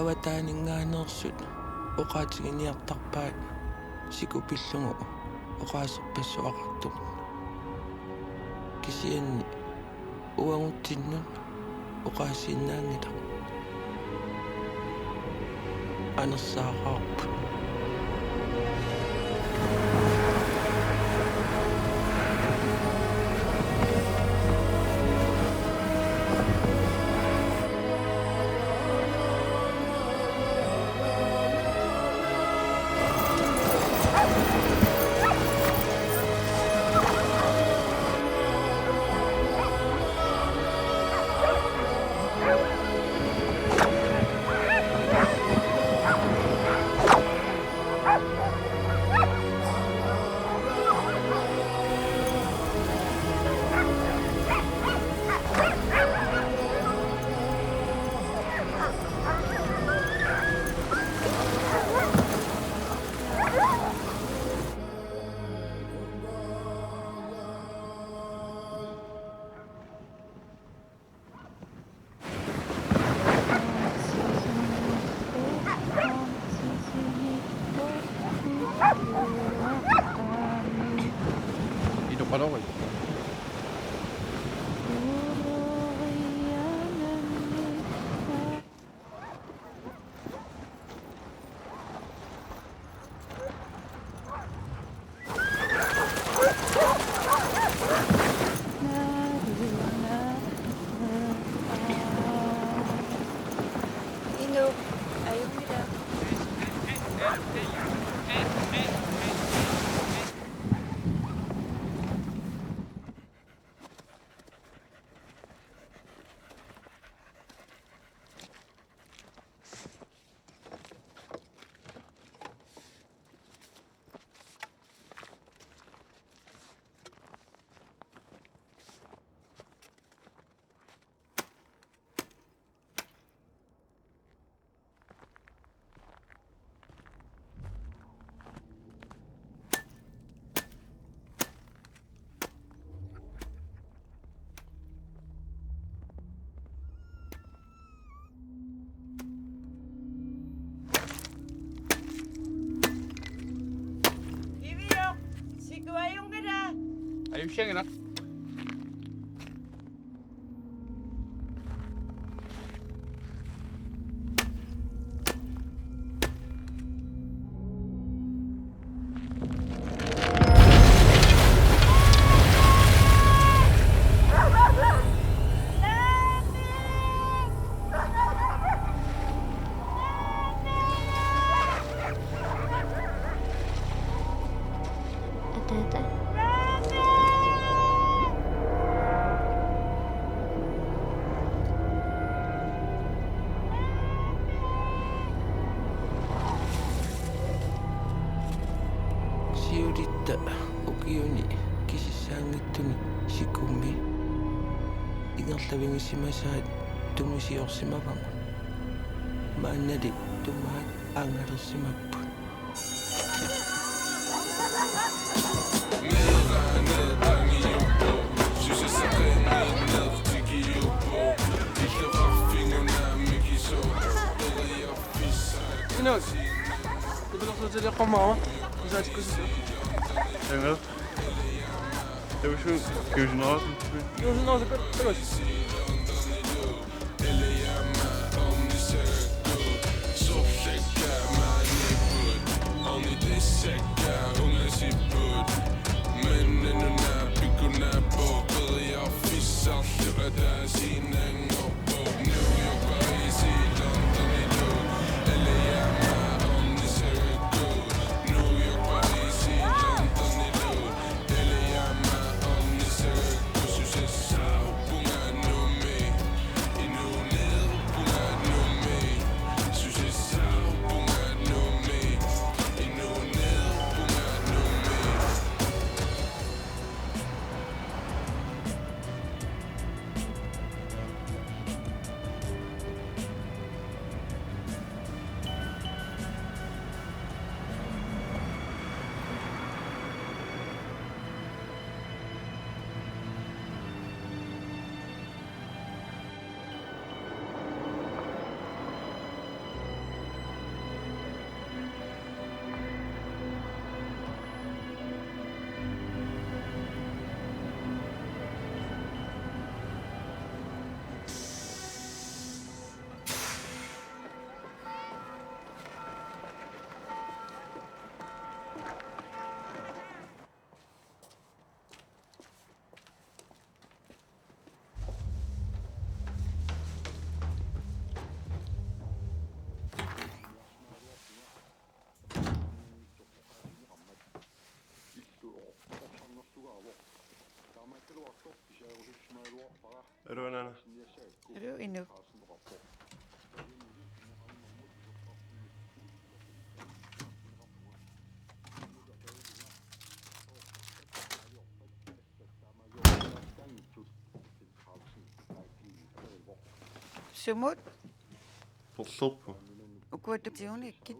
аватаанингааneersut оqaatigiниартарpaat sikupillungu oqaaserpassuaqartuq kisianni uanguttinnun oqaasiinnaangita anersaaqaarput Padawi. Ino, ayaw nila. Ayun siya nga. siulitta ukiuni kisissaangittuni sikummi ingerlavingissimasaat tumisiorsimavanga maannali tummaat aangalersimapput Inok, bedoel dat jullie gewoon mouwen? Hoe zijn ze kussen? Engel. Heb je zo? Kun je zo naar Doe ze nou eens een Er du en anden? Er du endnu? Sumut, Polsoppu. ukuutuktiunikki.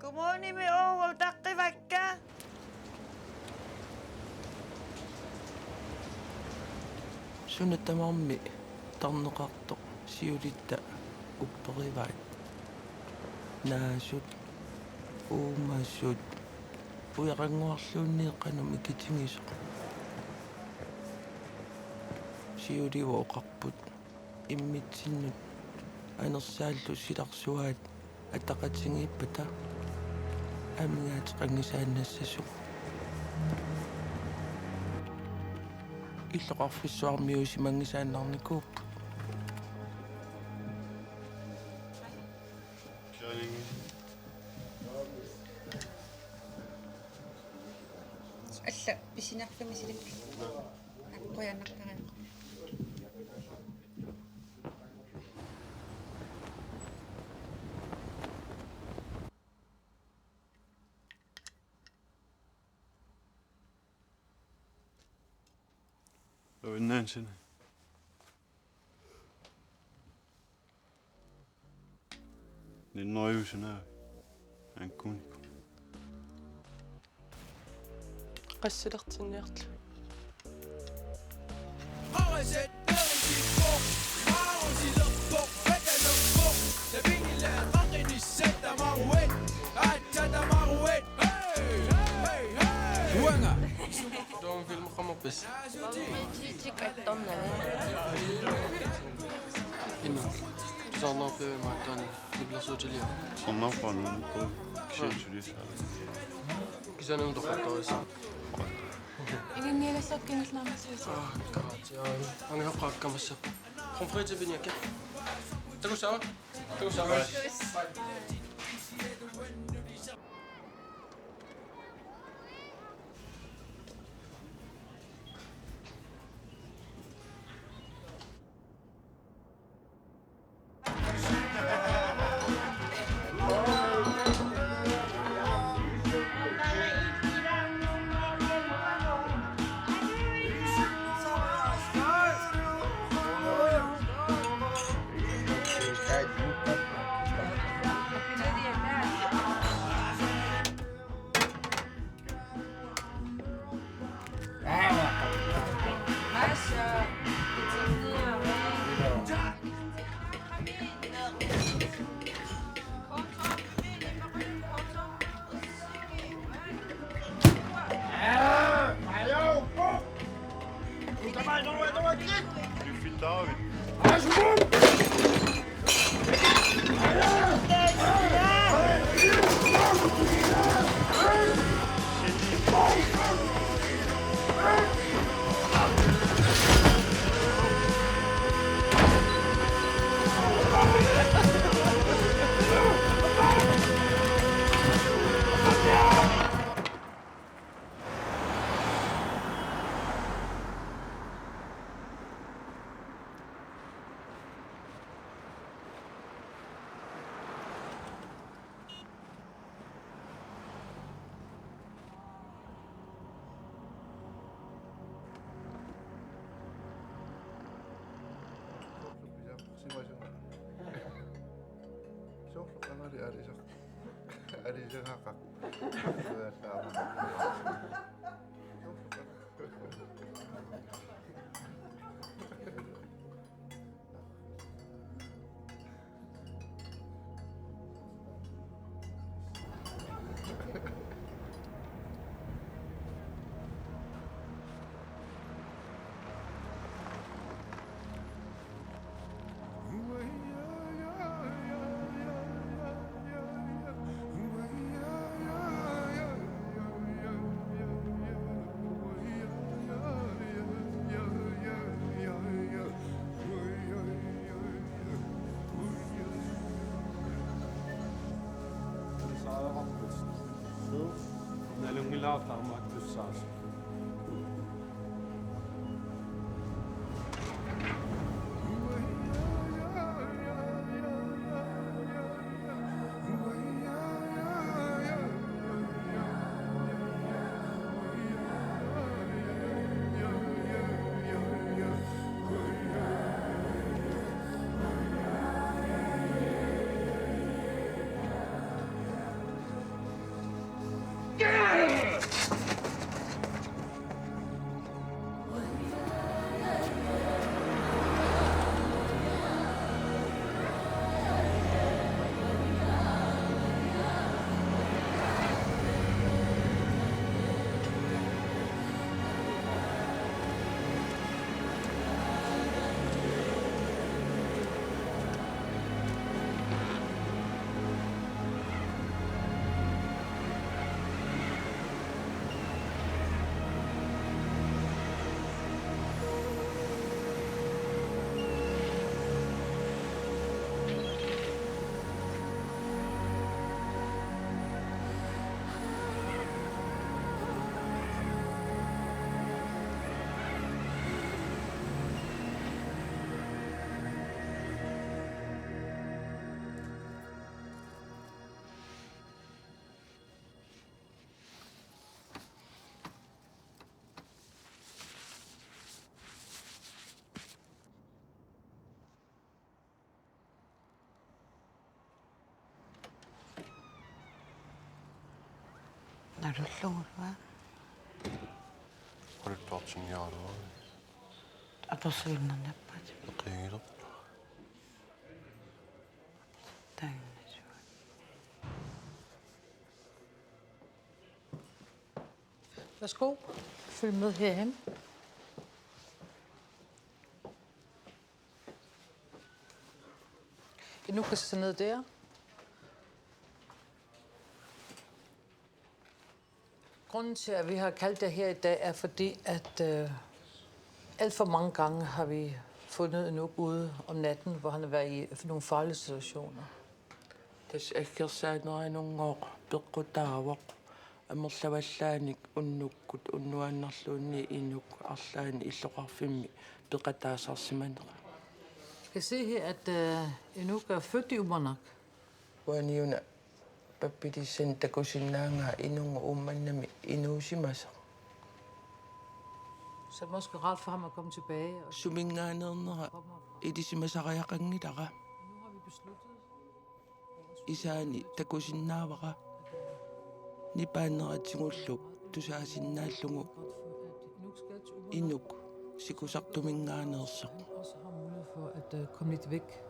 Kommunimi Oulu takkiväkkä. Sunnetamammi tarneqartoq siulitta upperivaat naasut uumassut uiqanguarluunniiqqanum ikitingisoq siuliu oqarput immitsinnut anersaallu silarsuaat ataqatingiippata амигаат qangisaannassasuq иллоqarfissuarmiusi mangisaannarnikuuppu Kärlingi. Alla pisinarfamisilik. Aqquyannaqqaran. Hvad vil den anden sinde? Det er nøjhusen her. Han kunne ikke. qassilertinniartlu Doon film qamorpis inna tusaarnerpi maakkaani niblersuutilia Sådan op for nu. Gå. Kjælsydis her. kisanum toqattaris Ingenielassakkingislaamasuusi. kaat angihaqqaakkamassap qonfriitipiniakka tagusawa Lyfit David. Rautamak tussas. Narulluurua. Oluttuartingiarua. Atorsuinnernappat. Eqiingilert. Taannasua. Værsgo, følg med herhen. Nu kan se ned der. Grunden til, at vi har kaldt det her i dag, er fordi, at alt for mange gange har vi fundet en ude om natten, hvor han har været i nogle farlige situationer. Tas akkersaanerinunngooq peqqutaavaq амерлаваллааник уннуккут уннуаннарлуунни инук арлаани иллоқарфимми пеқатаасарсиманера Jeg kan se her, at Inuk er født i Umanak. уаниуна паппитиссан такусиннаангаа инунга умманнами инуусимаса Så det er måske rart for ham at komme tilbage. Og сумингааneernera илисимасариақангилара nu har vi besluttet, исаани такусиннаавара нипаанератсигуллук тусаасиннааллугу at Inuk skal til Umanak, инук сикусартумингааneerсоқ han også har mulighed for at komme lidt væk.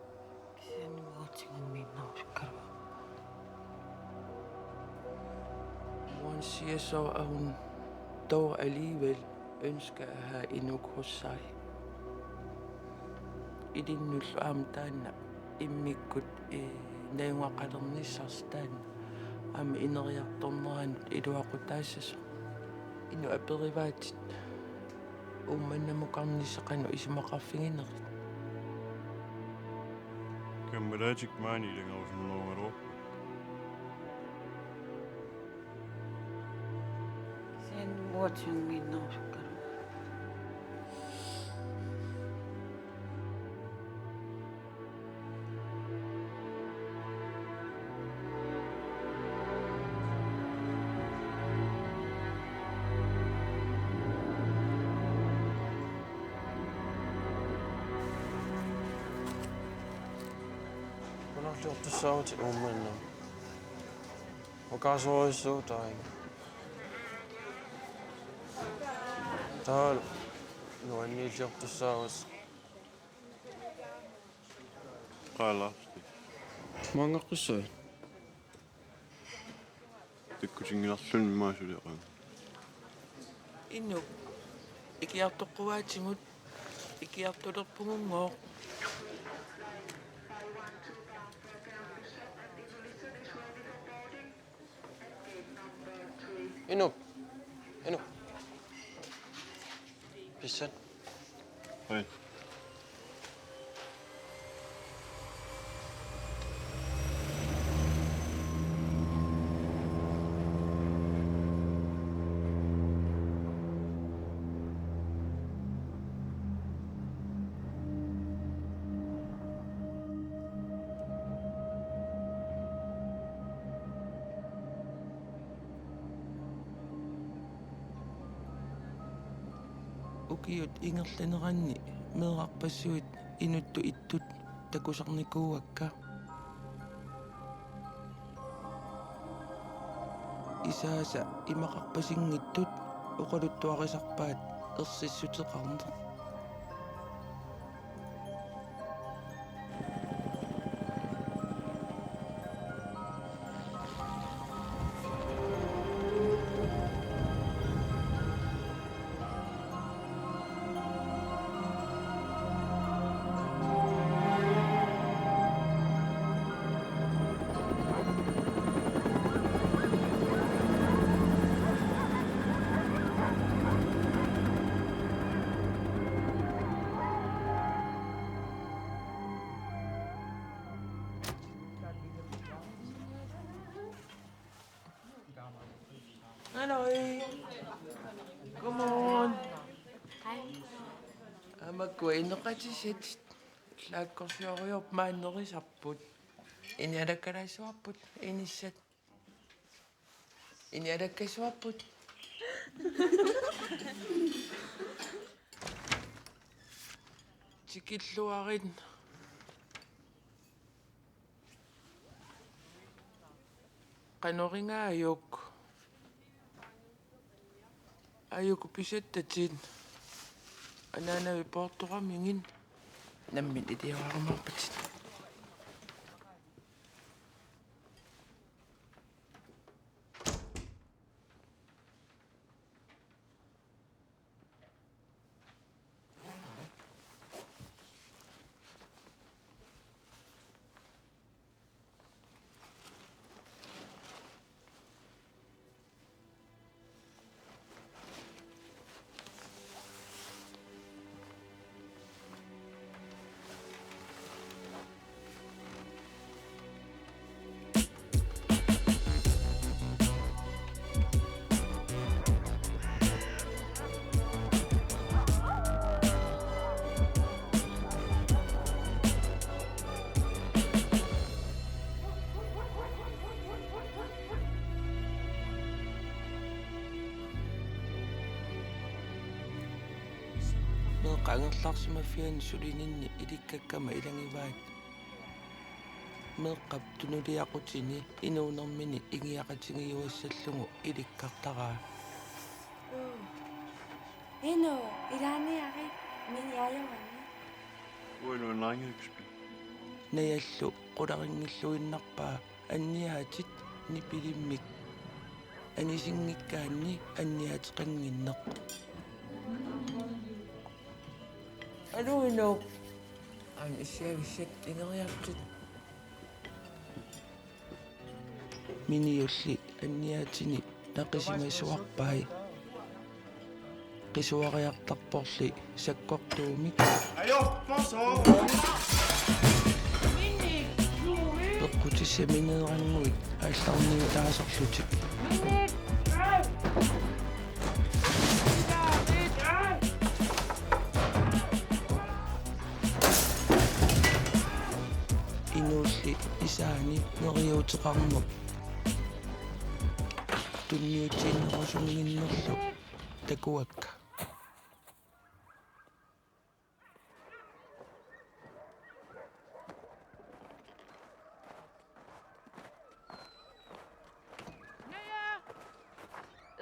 Sianuutingumiinnauskarva. Moren siger så, at hun dog alligevel ønsker at have Inuk hos sig. I din nulluamtaanna immikkut naungaqalernissarstaan am ineriartorneranut iluaqutaassasa inu aperivaatit ummannamuqarnisseqanu isimaqarfinginerit Kammeraatik maani ilangarusunnerungaru. Sianuutingumiinnauskarva. Unorluortussaavuti uumannam. Okaasuorissuutaing. Taal nuanniilliortussaavus. Qaalarti. Maangaqqussuit. Tikkutingilarlun maasuliqan. Inuk ikiartoqquaatimut ikiartulerpungunngooq Inuk. Inuk. Pissan. Hei. ukiut ingerlaneranni meeqarpassuit inuttu ittut takusarnikuuakka isaasa imaqarpasingittut uqaluttuarisarpaat ersissuteqarneq Halløj. Godmorgen. Hej. Amakuineqatisit laakkorsioriorpaannerisarput inialakkalasuarput inissat inialakkasuarput tikilluarin qanoringaayuk ayuku pisattatin anaanavi portoqamingin nammin itiaqarmarpatit meeqangerlarsimafian sulininni ilikkakkama ilangivaat meeqqap tunuliaqutini inuunermini ingiaqatingiuassallungu ilikkartaraa Eno, ilaaniaqi miniaajamani. Uinu on langekspil. nayallu qularingilluinnarpaa anniaatit nipilimmik anisingikkaanni anniateqanginneq aluino an isiagissak ingeriartit miniulli anniaatini naqisimassuarpai qisuariartarporli sakkortuumik peqqutissamineeranguit aallarniutaaserlutik inuulli isaani neriuteqarmuq tunniutiinnerusumiginnerlu takuakka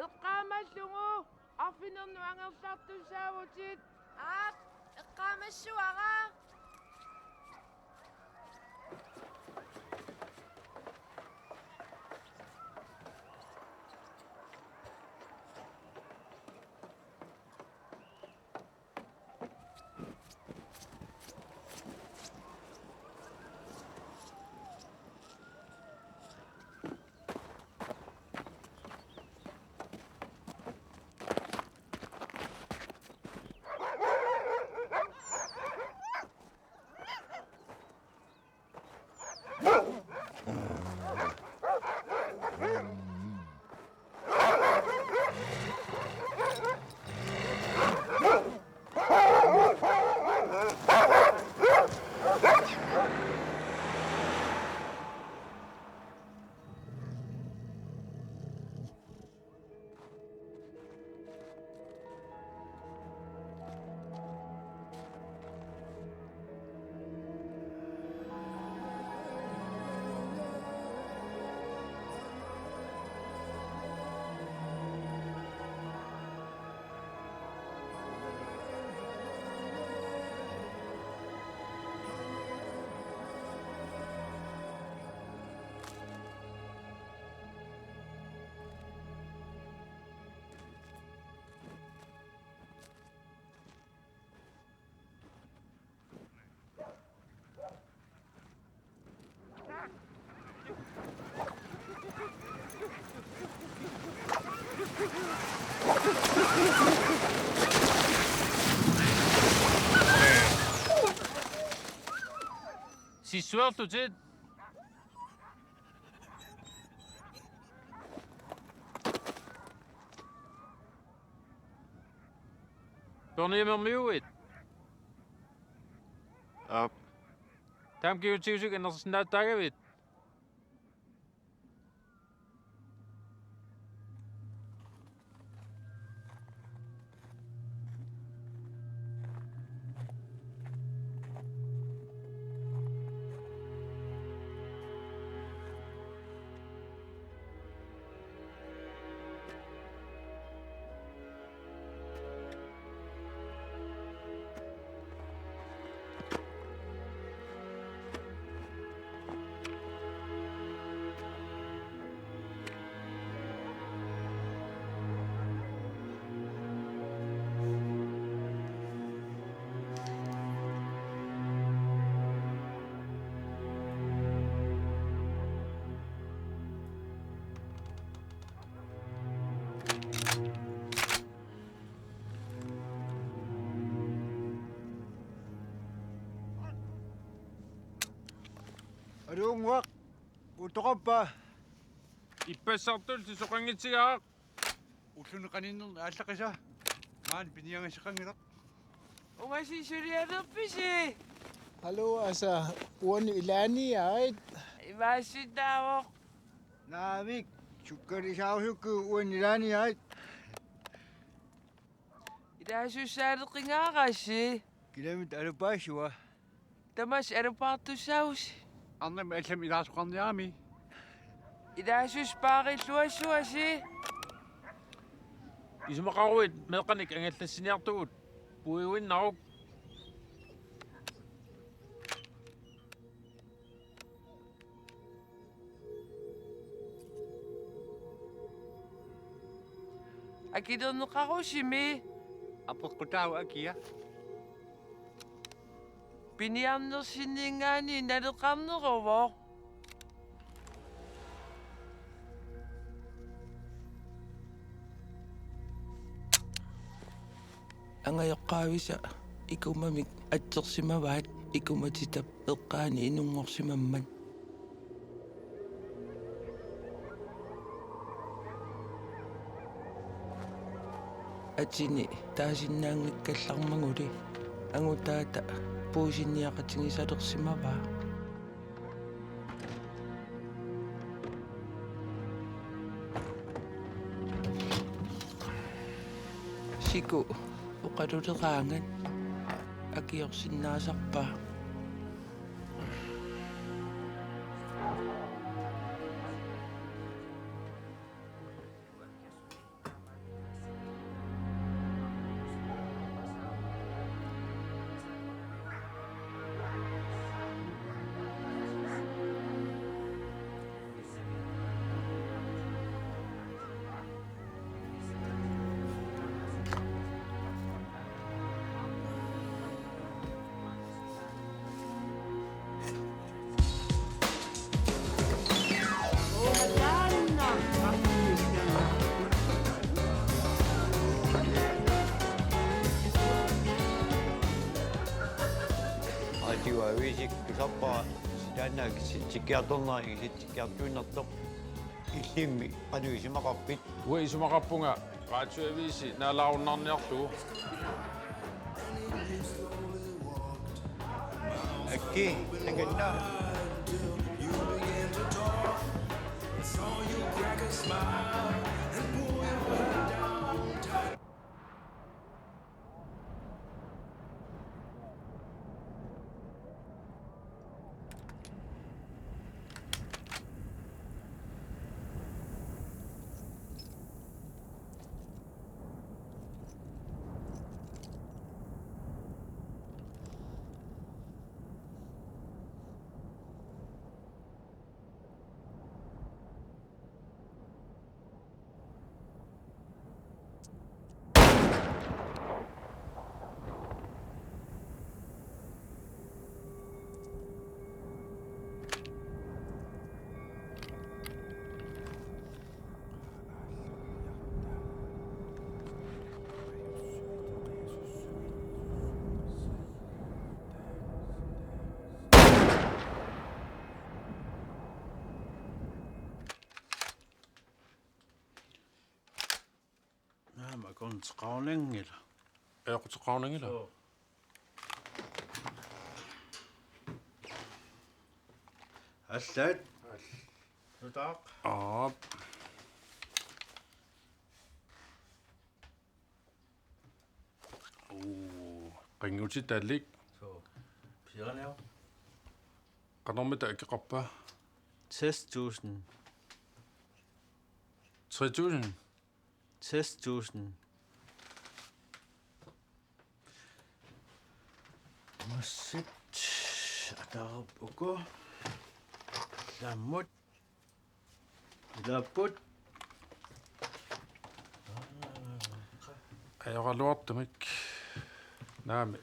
Eqqaamallugu arfinernuangersartusaavutit Eqqaamassuaqa. Sissuertu tit. Tornimer miuit. Up. Tam kiutsiusik enersnat tagavit. Arungwak, puto ka pa. Ipesartul sisukangitsiak. Usun kaninong asa ka siya. Man, piniyangan siya kang irak. Umasisuriado pisi. Halo, asa uwan ilani ay. Imasidawok. Namik, sukari sa uwan ilani ay. Idasusado kingakasi. Kilamit ano pa siya. Tamas aeroporto saus. Anna me etlem idasukan yami. Idasus pare suasi. Isumakawit, melkanik ang etlasiniartuut. Puiwin nauk. Akido no karoshimi. Apot ko tao aki ya. Piniam no siningani nadukam no robo. Ang ayokawisa, ikaw mamig at si mawat, ikaw matitap ilkani inungok si maman. At sini, tasin na ang nagkaslang manguri. Ang utata, pusin niya katsing isadok si mawa. Siku, ukadudukangan. Agiyok sinasak pa. Ajiwa wisik kisapa sidana sikiatonna sikiatuinatto isimmi anuisimakapit. Ui isumakappunga. Kaatsuevisi, nalaunarniarlu. Akki, naganda. Konteqarningila. Equtaqarningila. Аллаат. Нутаақ. Qingutit tallik. So. Piraneo. Qanormita akkeqarpa. 60.000. 3000. 60.000. Massit. Atarap uko. Lamut. Laput. Ajaqaluartamik. Naami.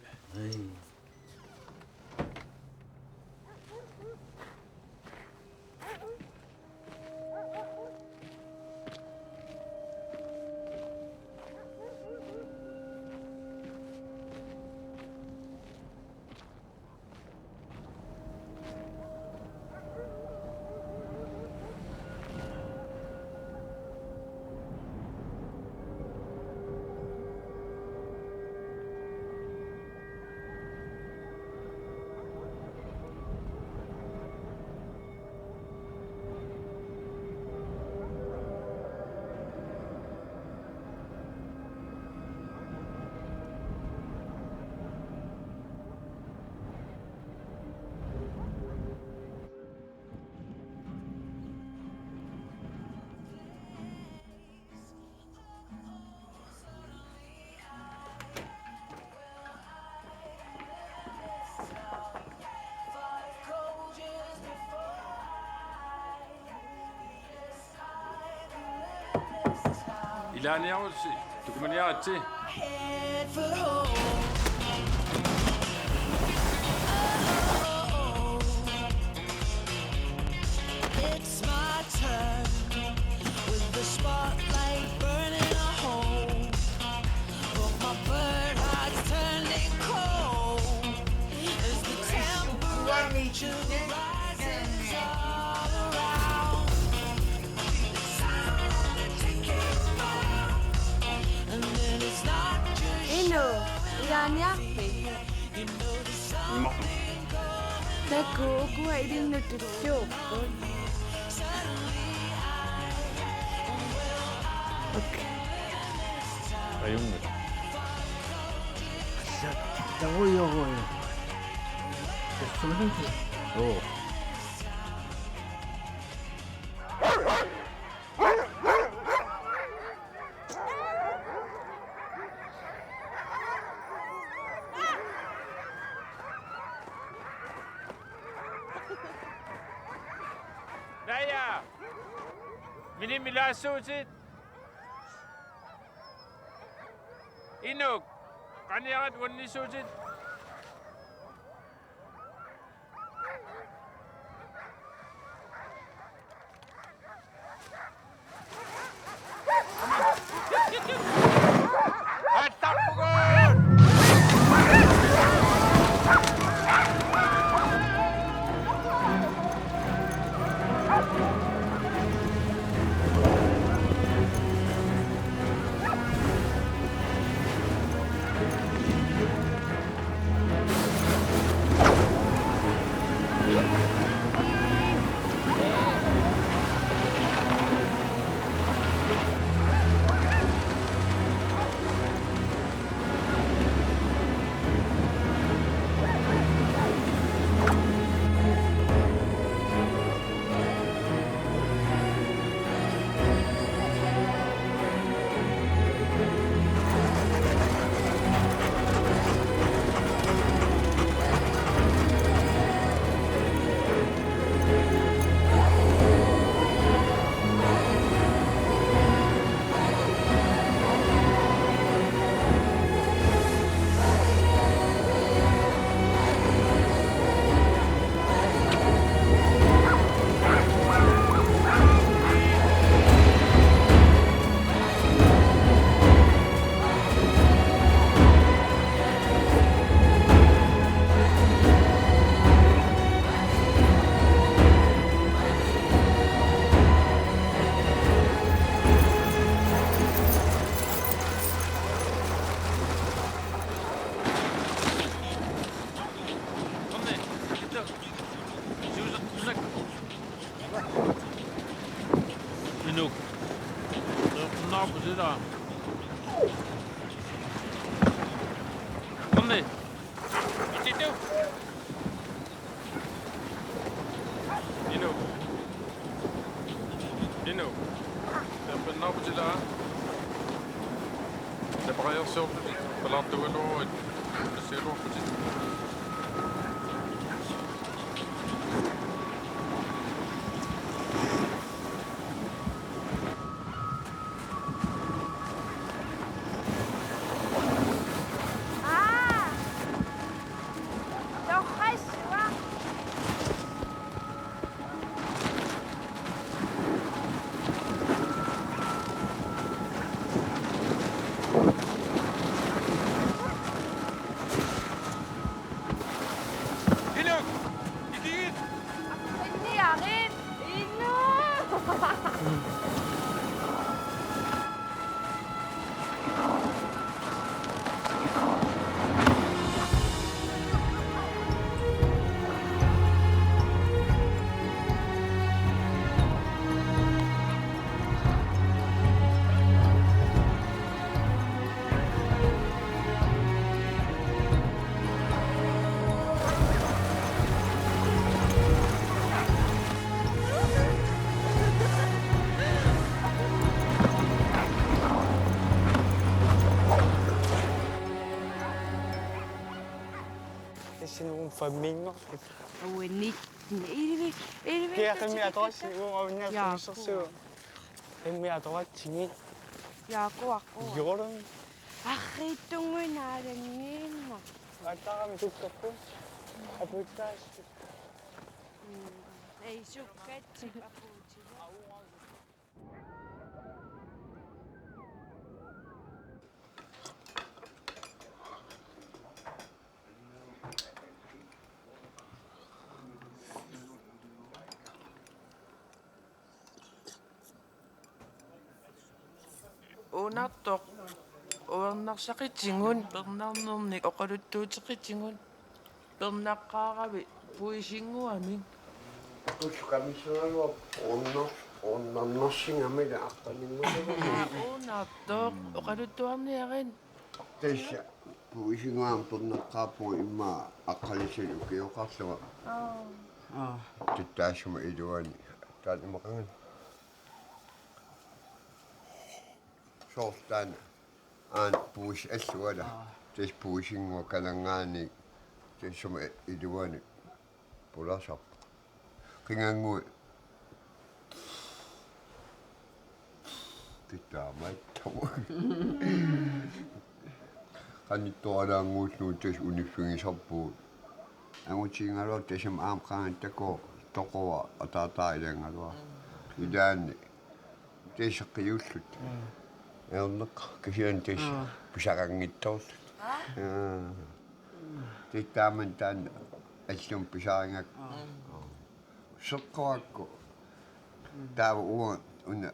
Ilaaniarussi tukumaniaratsi. It's my turn with the spotlight burning a hole. But my bird heart's turning cold as the temperature rises all around. And then it's not just Eno, Irania. you know there's something coming. Naguguha din na tutyo. Okay. Ayungit. Tagoyogoy. Oh. Naya! Minimilaasuutit! Inuk! Qaniaqat uannisuutit! Sida. Kom mee. Wat dit doen? Dino. Dan ben nou je daar. De braaier zelf niet. We laten we nooit. Dat is heel goed. un flamingo. Unik. Kaya kami ato si uang niya sumisaw. Kami ato tingin. Ako. Yoron. Tungo na rin mo. Ata kami suka po. Abutas. Ay, sukat. Unatok. Uannaqsaqitsingun pernarnernik oqaluttuutiqitsingun pernaqqaaravi puisinguamin Kami onnarsingamila aqtaningulega. Unatok oqaluttuarniarin Tässä puisinguam pernaqqaapu imma aqqalisil ukioqarluga. Tittaasuma iluani taanimaqangan. Sortan aan puis alluala. Tes puisingua kalangaani tessuma iluani pulasaq. Qingangui tittaamaittamu. Qanittualaanguusnu tes uniffingisarpuut. Angutiingalua tesum aamqaangittako toqoa ataataailanggalua. Ilaanni teseqqiullut. Eorneq kisian tes pisaqanngittorlut. Tittaaman taan allum pisaringak. Soqqoakku taava uua una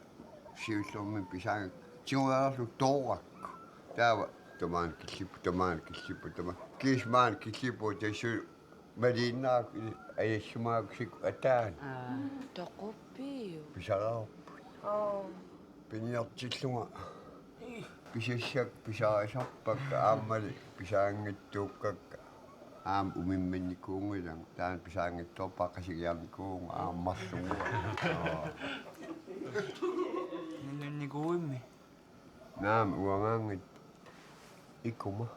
siullormin pisangak tiguarlu toorakku taava tamaan killippu tama kiismaan killippu tassu maliinnaak ayassumaaqsik ataan Toquppiu. pisaraarpu piniartillunga pisassak pisarisarpakka aammali pisaangittuukkakka aam umimmannikkuungilang taan pisaangittorpaa qasigiarnikkuunga aammarlunga Nannikuimmi. naam uangaangit ikkuma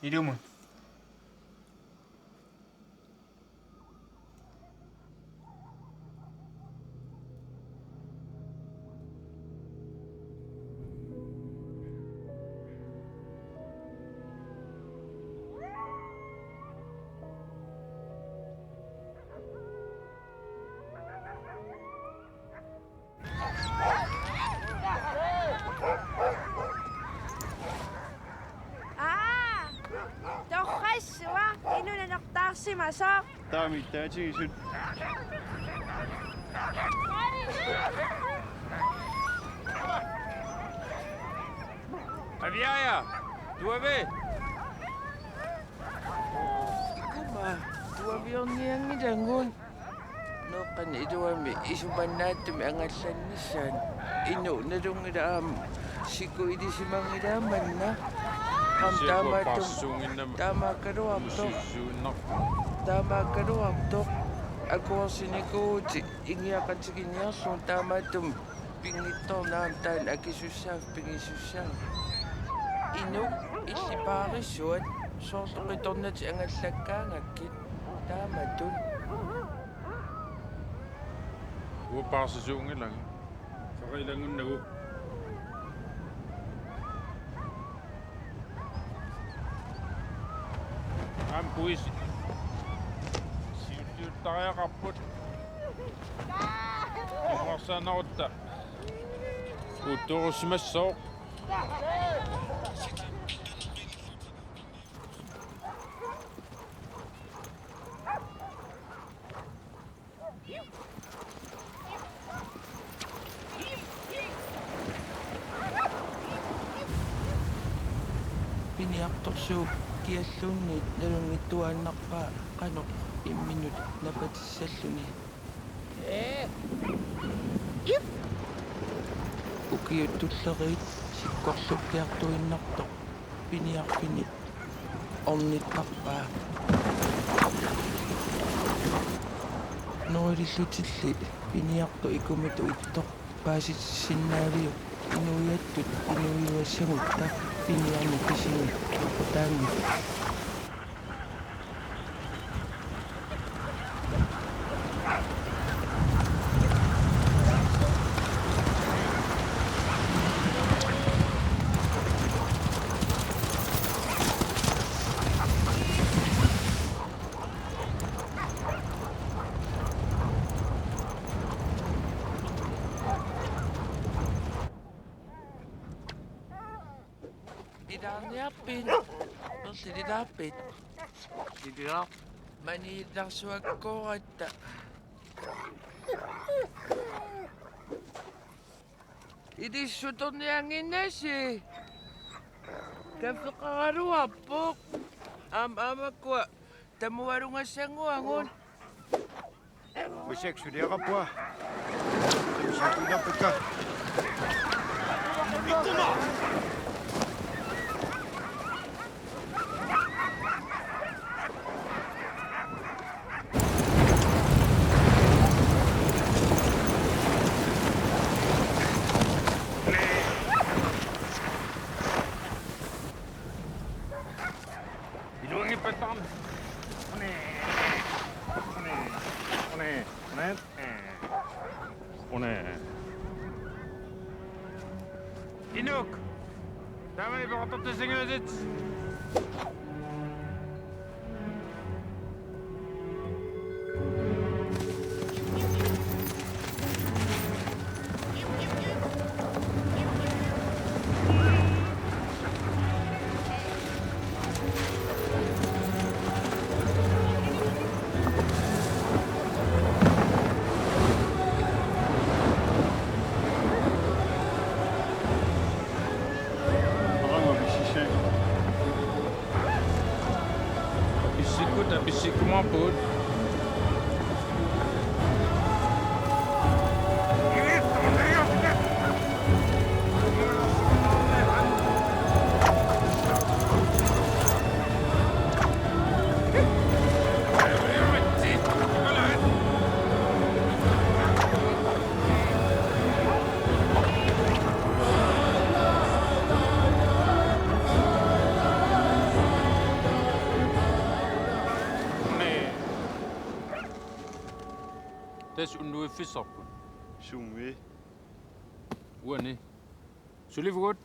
Iluma. Masok. Dami täytyy syt. Aviaja! Tuovi! Kuma tuaviorniangilangun noqqan iluami isupannaattum angallannissan inunalungilaam siku idisimangilaammanna ham taamaakkaluartoq akuorsinikuuti ingiaqatikiniarluun taamaatum pingittornaam taan akisussaaf pingisussaam inu illipaarissuat soortoqitornati angallakkaangakkit taamatun uaparsasuungilang qaqailangunnagu puis siuttariaqarput imorsaanarutta uttorussimassooq piniartorsuuk kialluunniit nalungittuaannarpaa qanoq imminut napatissalluni ukiuttullerit sikkorlukkiartuinnartoq piniarfini ornittarpaa norillutilli piniartu ikumatu ittoq paasitsinnaaliu inuiattut inuiuassangutta piniarmu kisingu taangi Idarniarpin erlililaarpit lililaar maniillarsuakkoratta idissutornianginnasi kaffeqaraluarpoq aamakkua tamualungassanguangun usiaksuliaqapua Inuk! Tämä ei pakottaa singelet. Come on, bud. Tässä on nuo fissappun. Sumi. Uani. Suli vuot.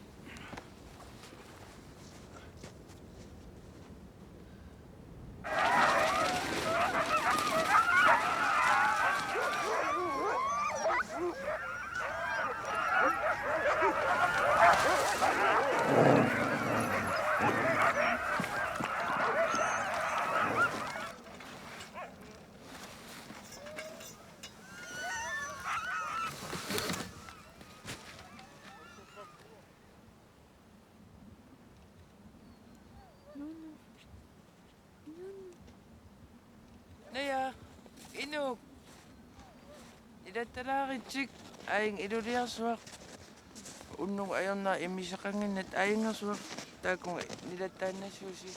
Naya, Inuk. Idattalaaritsik aing iluliarsuaq Unnung ayonna emisaqanginat ayingersuaq taakunga nilattaannassuusi.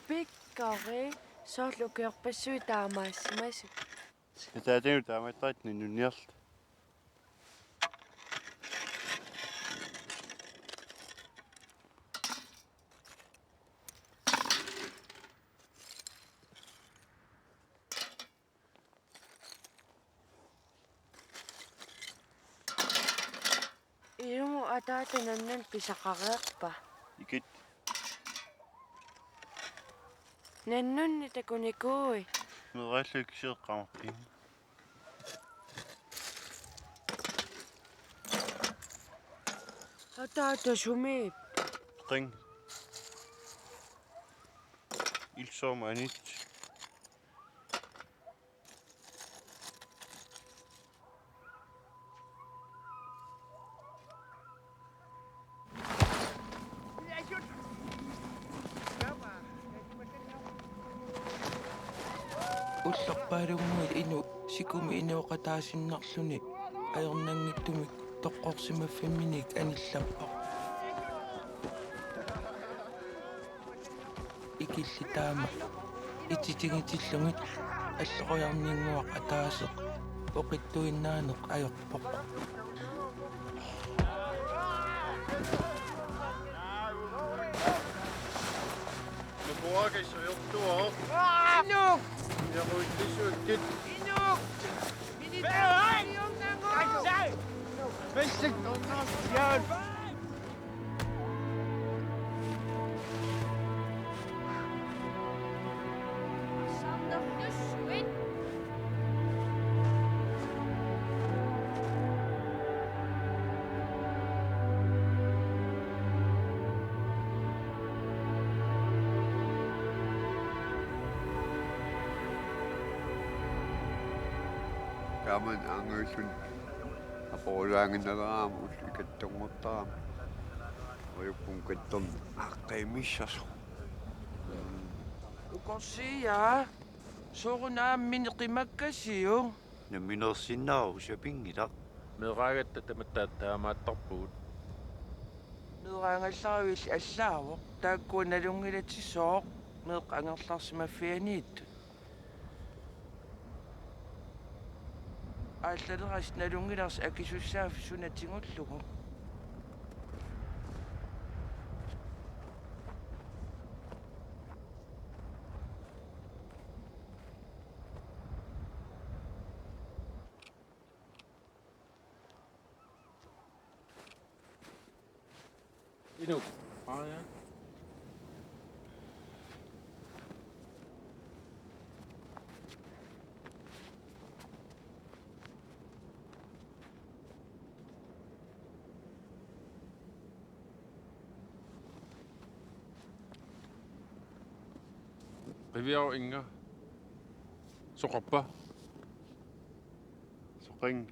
Pikkari soorlukiorpassui taamaassimasu. Taatinu taamattait ninnuniarl. Ilumu ataatanannan pisaqareerpa. Ikit. Nannunni takunikui. Merallukseeqqamarpi. Ataata sumip. Ring. Ilsormanit. уллерпаалугмуит ину сикуми инуоqataasinнарлүни аернангиттумик тоqqорсимаффимминик аниллаппа икиллитаама ититигитиллугит аллориарнингуақ атаасеқ оқиттуиннаанеқ аёрпоқ Nubuake så jo stor. Inuk! Jeg må ikke det. Inuk! Bedste Jørgen. Kaman angersun apolanginaraamus ikattornertaram oyuppum kattom aqqimissarsu Ukorsia sorunaammin qimakkasiu Naminersinnaaru sapingilaq. Meeraagatta tamattaamaattarpuut. Meeraangallaruil allaavoq taakkuunalungilatisooq meeqangerlarsimaffianiittu ааллалерас налунгиларс акисуссааф сунатингуллугу Inuk. Ja. Riviera Inger. Soqarpa. Soqing.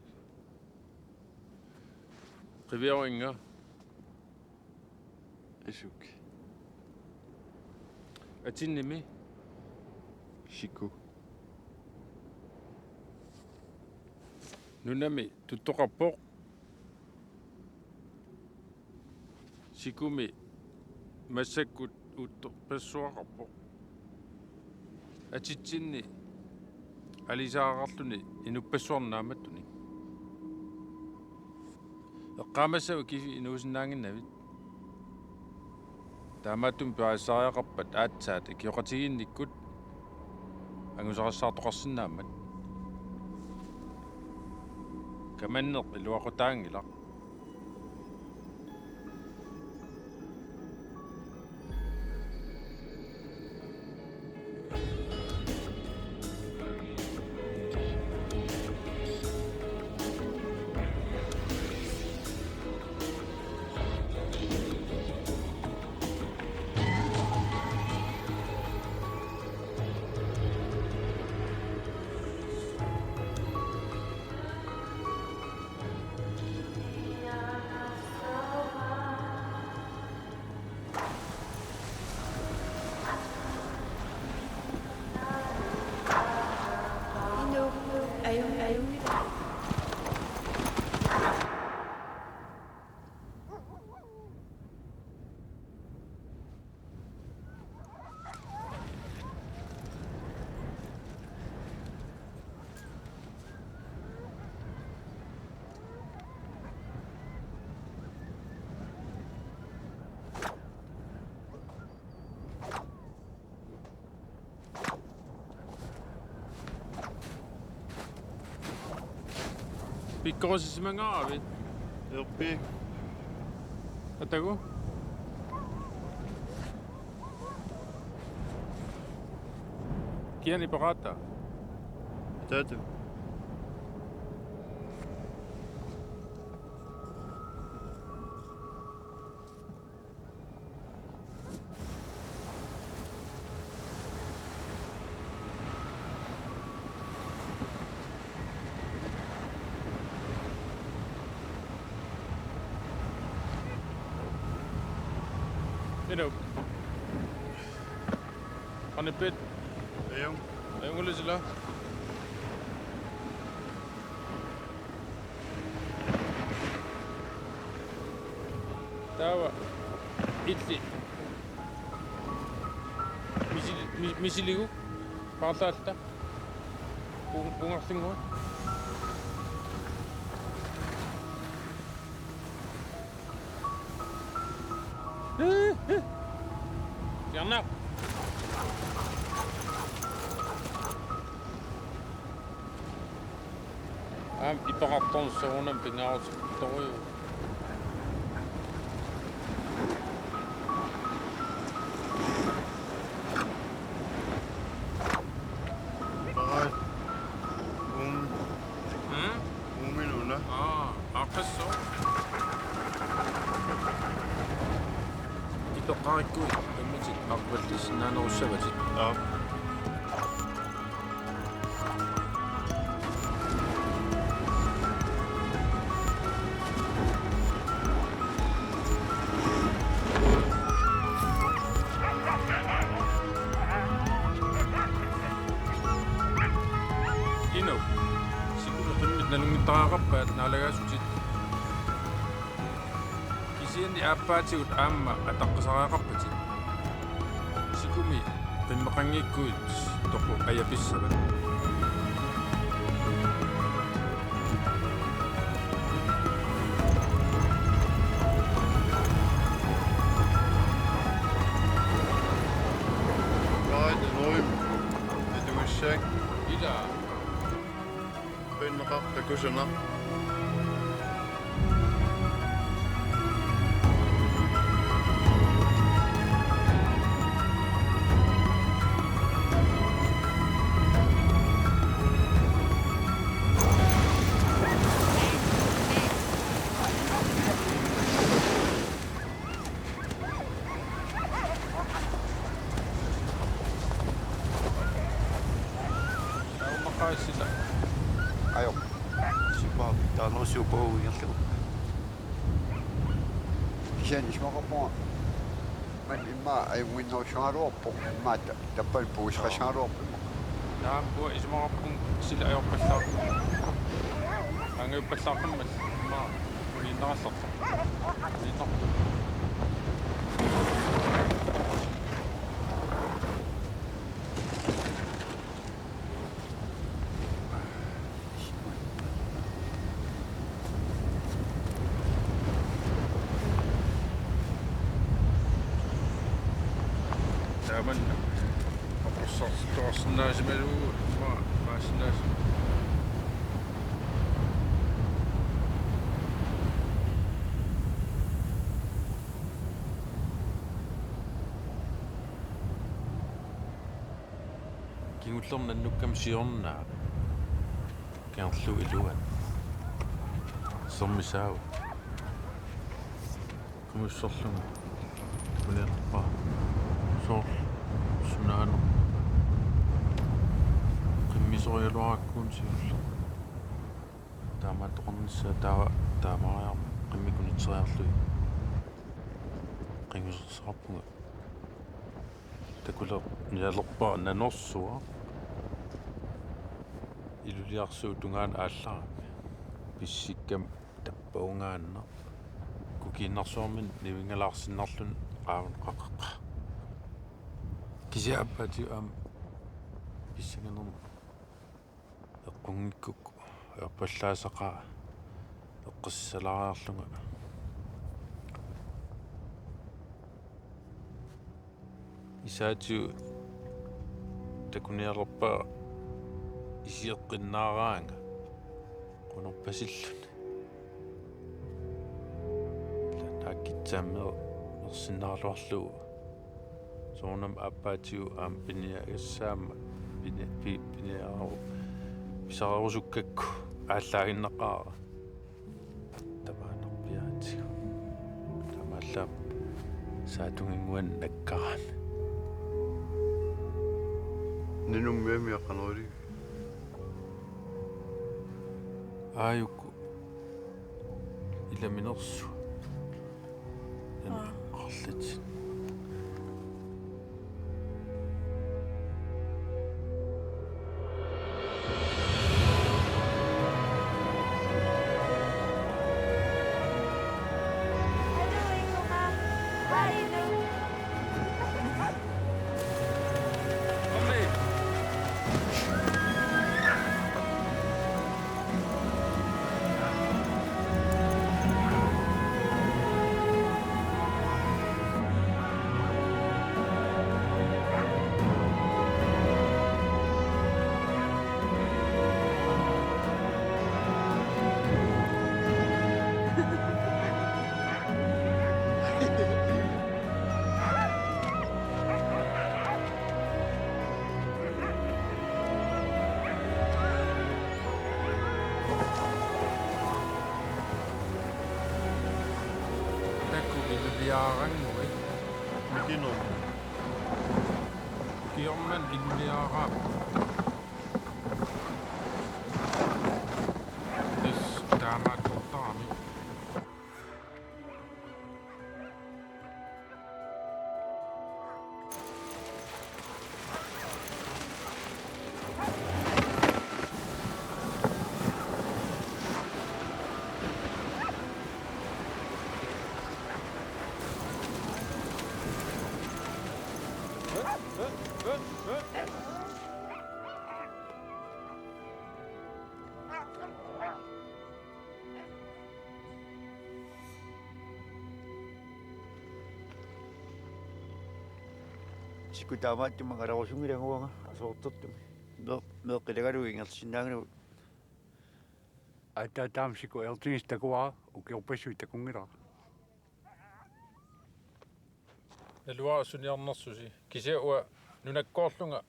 Riviera Inger. Isuk. Atinnimi. Siku. Nunami tuttoqarpoq. Sikumi massakkut uttorpassuaqarpoq. Atitsinni alisaaqarluni inuppassuarnaamattuni. Eqqaamassavu kifi inuusinnaanginnavit. Taamaattum piassariaqarpat aatsaat ikioqatiginnikkut angusarassartoqarsinnaammat. Kamanneq iluaqutaangilaq. Pikkorosisimangaravi. Erpi. Atago. Kiani parata. Tatu. Ino. On est pit. Ayong. Ayong ulit sila. Tawa. Itli. Misiligu. Patalta. Pungartingo. Janna. Iparatan sonen pingaus toyo. Parat. Minulla. Aqasso. Iparaqui immitit aqballis naanerussavatit. Ino. Siguro tunnit nalungitaqarpaat naalagaasutit. Kisiani aappaatigut aamma ataqqisaraaqarpatit. Sikumi qimmeqanngikkuit toqu ayapissavat. Parat noim. Etuissang. Ila. Pinneqarta kusana. Maqaasila. Ayo. Super. Taaneriusuupa uigerlu. Kisian ismaqarpua. Man imma ayuinnerusangaaluarpo maata tappal puusqasangaaluarpuma. Naambua ismaqarpun sila ayorpallaaq. Angayuppallaaqammal ma uinnerallerta. Uinnertu. Taman. Torsnaasmalu maasnaas. Kingullerna nukkam siornaa. Kiarlu iluan. Sommisaavu. Kumussorlunga. Kunerpa. Sor. Sunaano. Qimmisorialuarakkuun siullu. Taamaatoqornissa taamariarma qimmikunitseriarlui. Qingusersarpunga. Takuler nialerpa nanorsuа. Iluliarsuu tungaan aallarami. Pissikkam tappaungaanna. Kukiinnarsuarmin nivingalаарsinnarlun qaavun qaqaqqa. Kisiaappaati pissanganerma eqqungikkuk appallaasaqaa eqqissalaariarlunga isaatiu takunialerpa isieqqinnaaraanga Unorpasillun. Hakitsaameo ersinnaarluarlugu. Soornam appaatigu aam piniagassaama piniaaru pisarusukakku ааллаагиннеқаара тамаанерпиаатигу тамааллаап саатунгингуан наккаран нинуммиамиаққанери ааюкку иламинерсу нанеққарлат Illiarangui. Mikino. Kiorman illiaraap. Tis taamaattortarami. Sikutaamaattumma qalarusungilanguanga asoortortum meeqqilaгаluингерсинаагну атаатаамсику ертигис такуара укиорпассуи такунгила Elua suniarnersusi kisiua nunakkoorlunga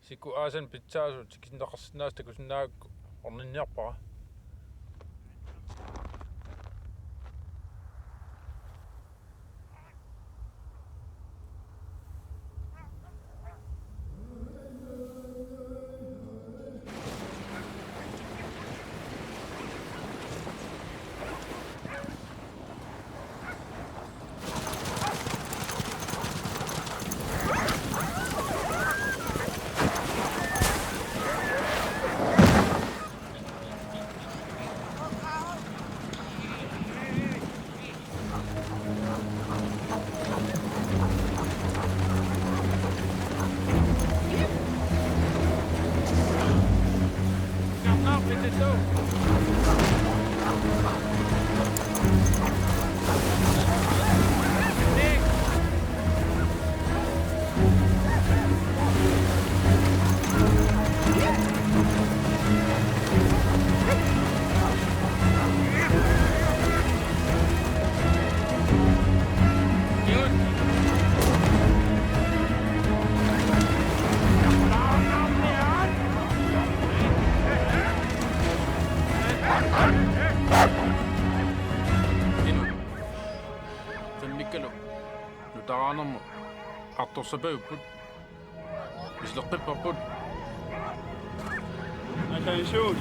siku aasan pitsaasu tikinnaqarsinnaas takusinnaakku orninniarpara Nutaraanarmu artorsapagupput isleqqipparput attention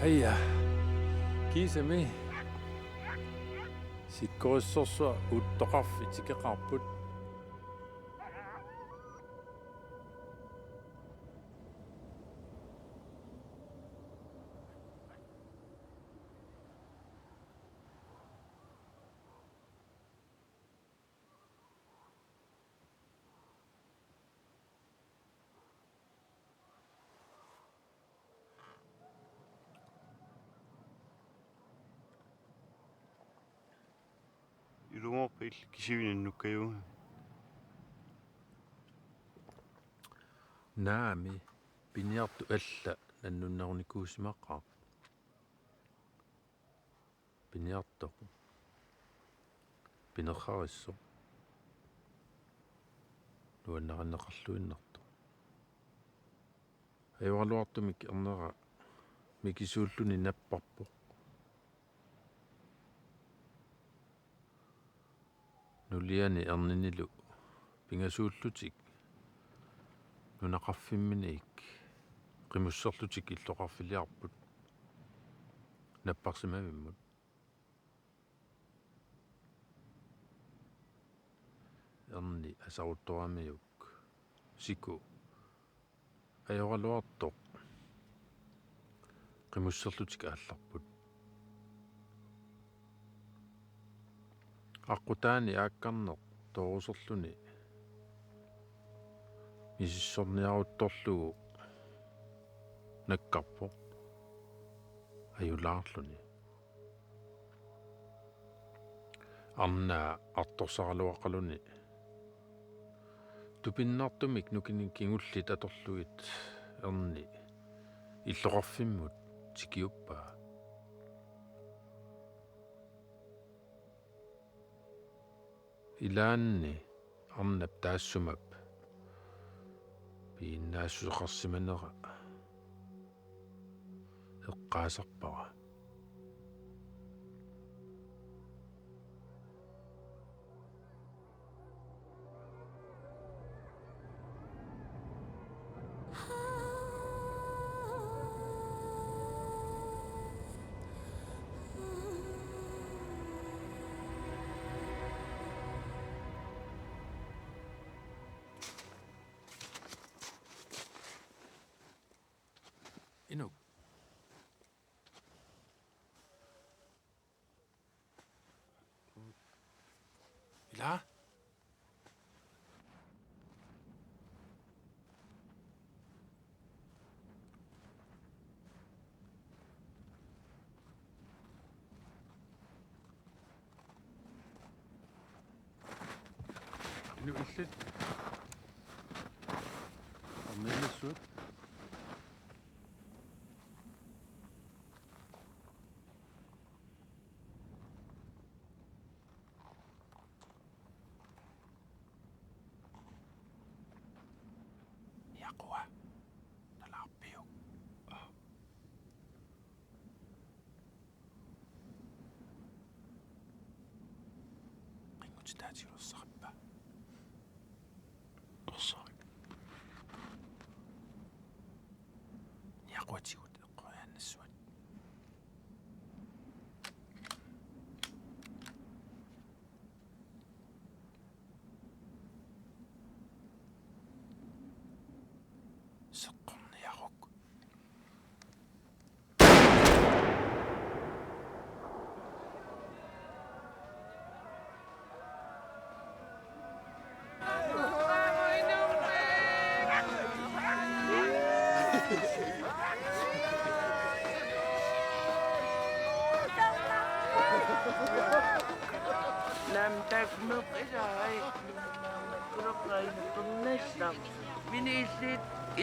Heia. Kisami. Sikkorissorsua uttoqarfi tikeqarput. Ilumorpil kisivinannukkajuga. Naami piniartu alla nannunnarunikkuusimaqqa. Piniartoq. Pinerqarissu. Nuannaqanneqarluinnartu. Ayuarluartumik ernera mikisuulluni napparpoq. Nuliani erninilu pingasuullutik nunaqarfimminik qimusserlutik illoqarfiliarput napparsimavimmun erni asaruttoramiuk siku ajoraluartoq qimusserlutik aallarput aqutaani aakkarneq tooruserluni misissorniaruttorlugu nakkarpoq ajulaarluni arnaa artorsaraluaqaluni tupinnartumik nukinik kingullit atorlugit erni illoqarfimmut tikiuppaa ilaanni arnap taassumap piinnaassuqarsimanera eqqaasarpara Inuk. Ila? Inu illit. Armeellissuut. Niaqua. Nalaarpiuk. Qingutitaatiulersaqappa. Orsarik. Niaquatigut eqqoyaannassuat. Seqqorniaruk. Nam takmuk isai. Kurokai tunnestam. Mini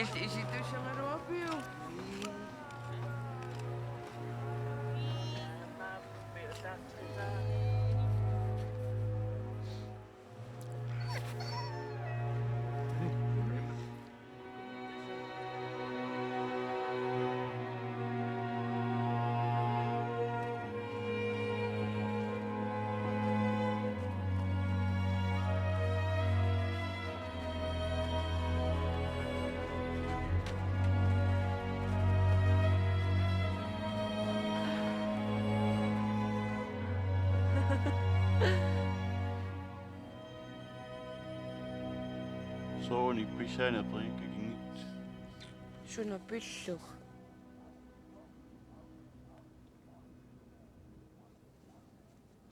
isitu sangaruapiu. Sooni pisana trinkigingit. Suna pillug.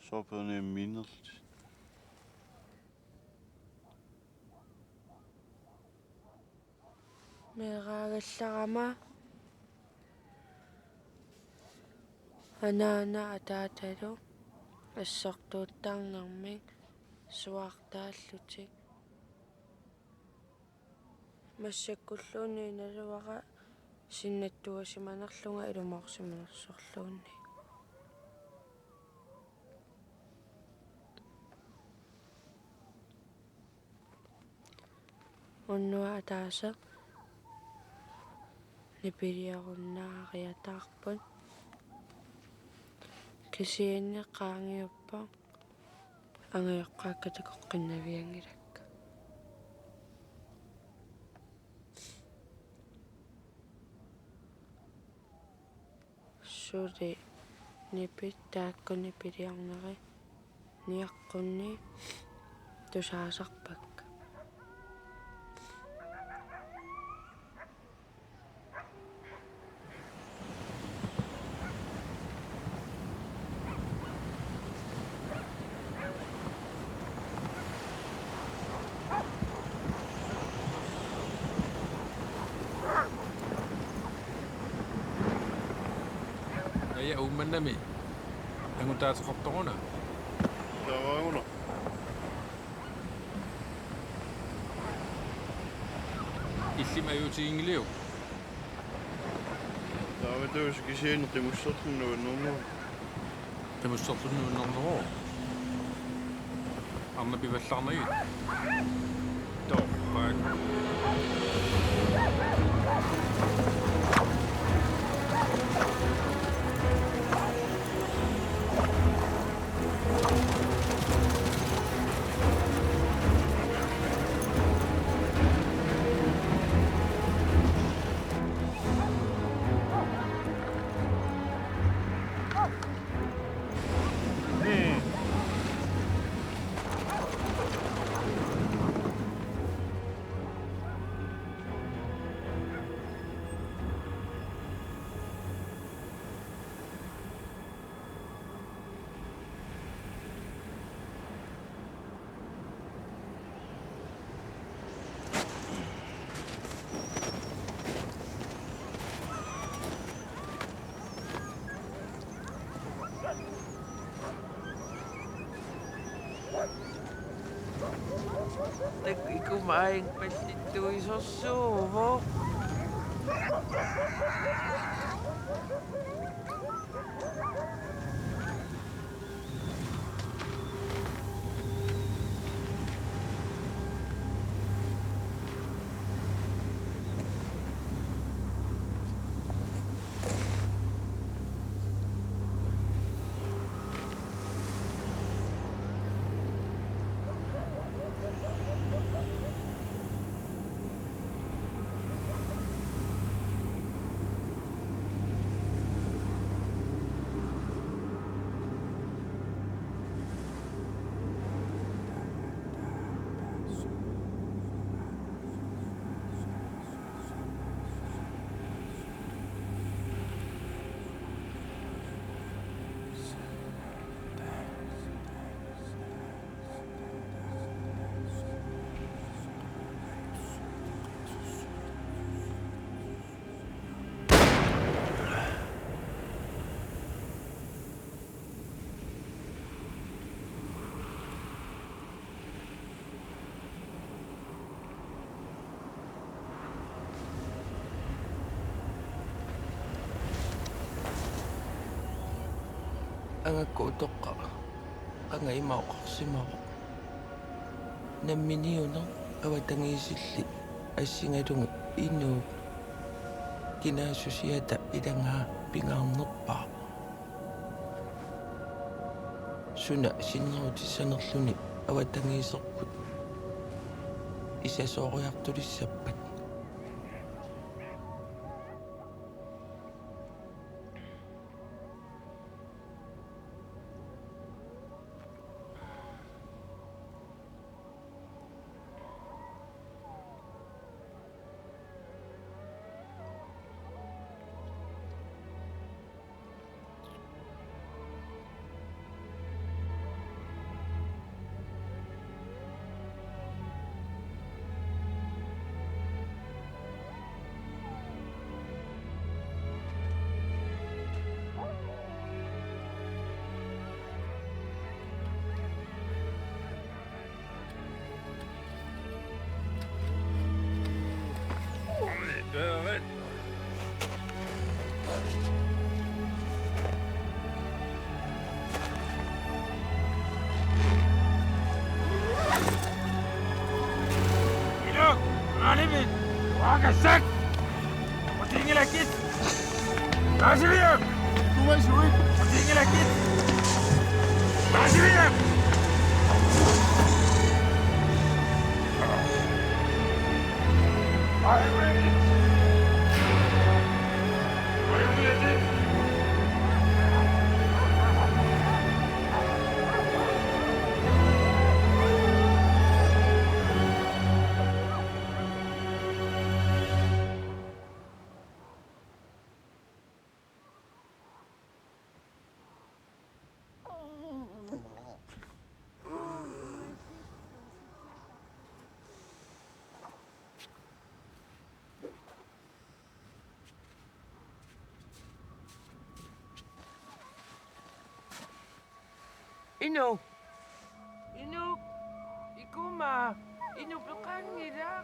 Soperne mindelt. Meeraagallarama anaana ataatalu ассартуутаарнэрмик суартааллутик массаккуллууни налуара синнаттуасиманерлунга илумаорсиманерсорлуунни оннуа атааса нипилиаруннаариатаарпут кисиинне qaangiuppa ангиоққааккатакоққиннавиангилакка сули нипит тааккуни пилиарнери ниаққунни тусаасарпак Ja ummannami. Angutaataqortoruna. Tawaaguna. Illimayutiingiliu. Taawatuus kisiin timussorlunuunnermu. Timussorlunuunnerneru. Arna pivallarnagit. Torpaak. Ikumaing pallittuisorsuuvo. Angakko utoqqa anga imauqarsimaru namminiuner avatangiisilli assingalungu inuu kinaasusiyata ilangaa pingaarnerpaa suna sinnerutissanerluni avatangiiserput isasooriartulissappat Kassak! Patingin lakit! Nasiliyak! Tumaysuit! Patingin lakit! Nasiliyak! I'm ready! Ino. Ino. Ikuma. Ino pelkangira.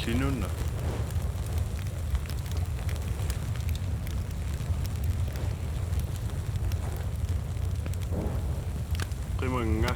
Sinunna. Qimunga.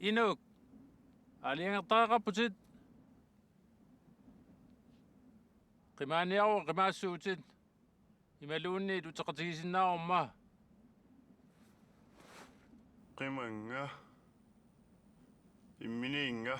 Inuk. Aliangertaqarputit. Qimaaniaru qimaassuutit. Imaluunniit uteqatigisinnaarumma. Qimunga. Imminiinga.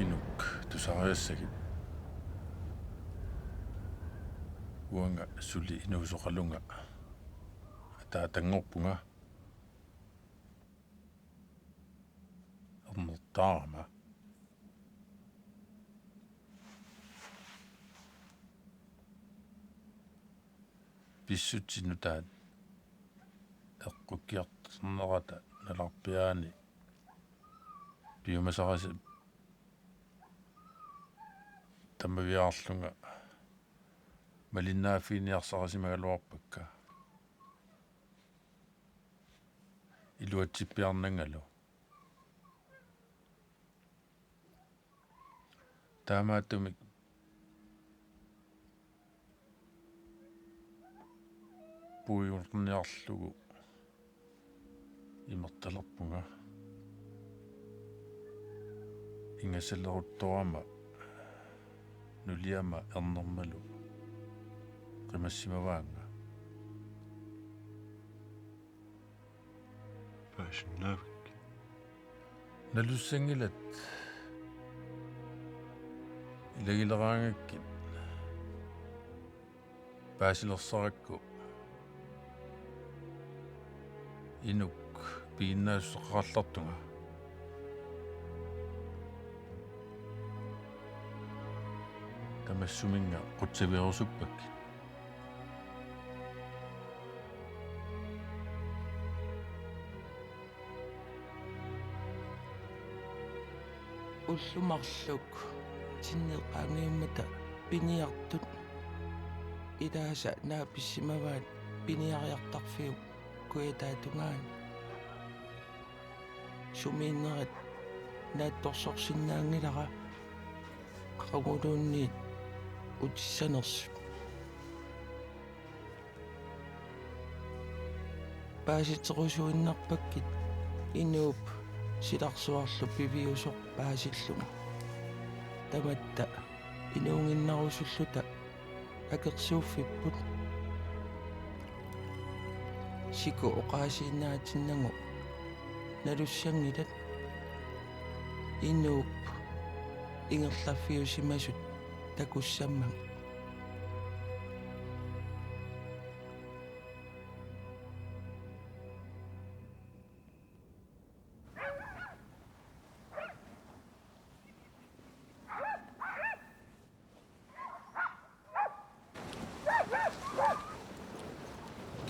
Inuk tusariassagit uanga sulli inuusoqalunga ataatangorpunga ernertaarama писсутсинутаат эққуккиартэрнерата наларпиаани пиумасараси таммавиаарлунга малиннааффиниарсарасимагалуарпакка илуатсиппиарнангалу таамааттумик пуйурниарлугу имерталерпунга ингасаллерутторама нулиама эрнэрмалу qimассимаваанга пашиннаавик налуссангилат илагилераангаккит паасилерсаракку инук пииннаассеқараллартунга тамассуминга қутсавиорусуппак уллумарлук тиннеқаангиуммата пиниартут идааса нааписсимаваат пиниариартарфиу куятаатунгаан сумииннерат наатторсорсиннаангилара қагулуунниит утиссанерс пааситерусуиннарпаккит инууп силарсуарлу пивиусоқ паасиллума таматта инуунгиннарусуллута акерсууффиппут сику оқаасииннаатиннагу налуссангилат инууп ингерлаффиусимасут такуссаммаг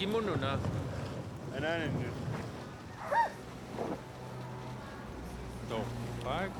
Kimununa. Ananen. Då, tack.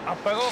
Apagó.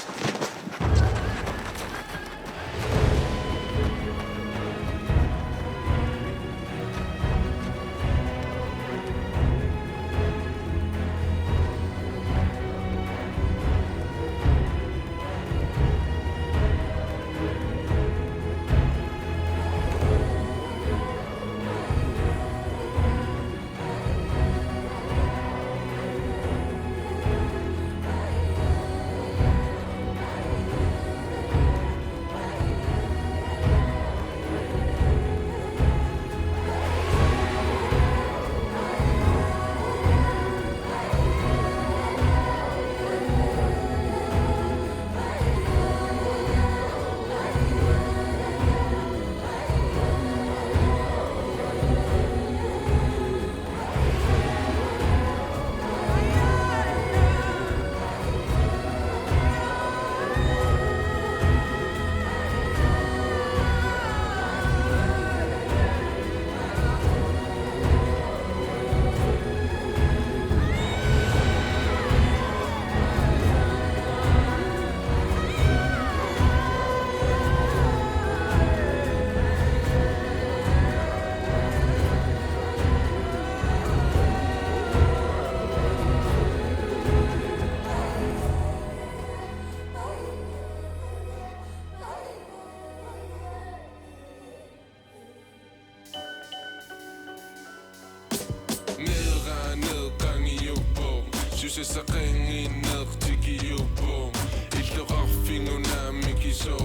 Synes jeg så ringe ned til Giobom. Ikke raffinger mig i så.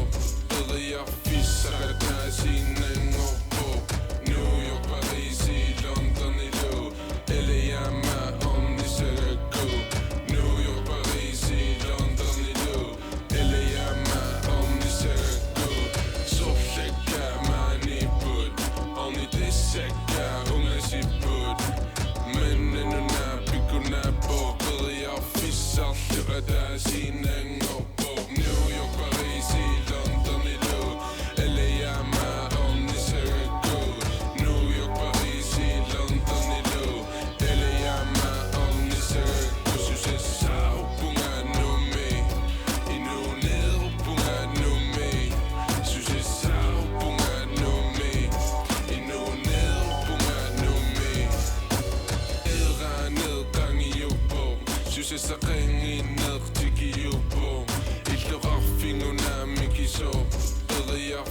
Bedre jeg fisser, der kan sige en på. New York, Paris, i London, i Lå. Eller jeg med om de søger gå. New York, Paris, i London, i Lå. Eller jeg med om de søger gå. Så flækker man i bud. Om i det sækker, unges i bud. Men endnu nær, bygger nær på. Bedre jeg fisser, der er sin engå på. New York, Paris, i London, i Lå. Eller jeg med om de søger gå. New York, Paris, i London, i Lå. Eller jeg med om de søger gå. Synes jeg sav, bunga nu med. I nu ned, bunga nu med. Synes jeg sav, bunga nu med. I nu ned, bunga nu med. Ædre nedgang i Jobom. Synes jeg så ringe ned til Giobom. Ikke raffinger mig i så. Bedre jeg